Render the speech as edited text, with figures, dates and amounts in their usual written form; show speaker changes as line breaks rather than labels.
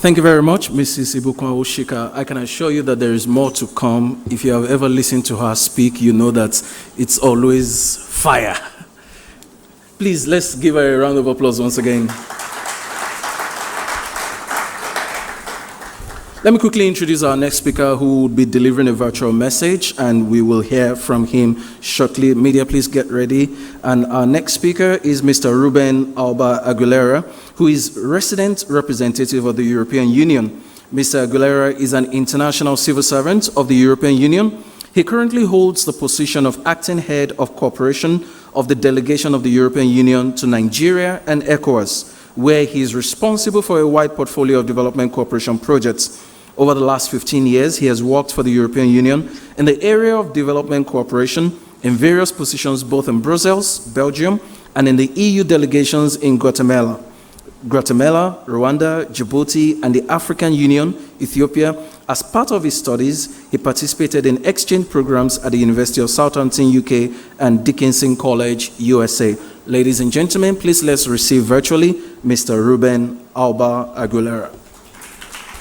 Thank you very much, Mrs. Ibukun Awosika. I can assure you that there is more to come. If you have ever listened to her speak, you know that it's always fire. Please, let's give her a round of applause once again. Let me quickly introduce our next speaker who will be delivering a virtual message, and we will hear from him shortly. Media, please get ready. And our next speaker is Mr. Rueben Aguilera, who is resident representative of the European Union. Mr. Aguilera is an international civil servant of the European Union. He currently holds the position of acting head of cooperation of the delegation of the European Union to Nigeria and ECOWAS, where he is responsible for a wide portfolio of development cooperation projects. Over the last 15 years, he has worked for the European Union in the area of development cooperation in various positions both in Brussels, Belgium, and in the EU delegations in Guatemala, Rwanda, Djibouti, and the African Union, Ethiopia. As part of his studies, he participated in exchange programs at the University of Southampton, UK, and Dickinson College, USA. Ladies and gentlemen, please let's receive virtually Mr. Rueben Aguilera.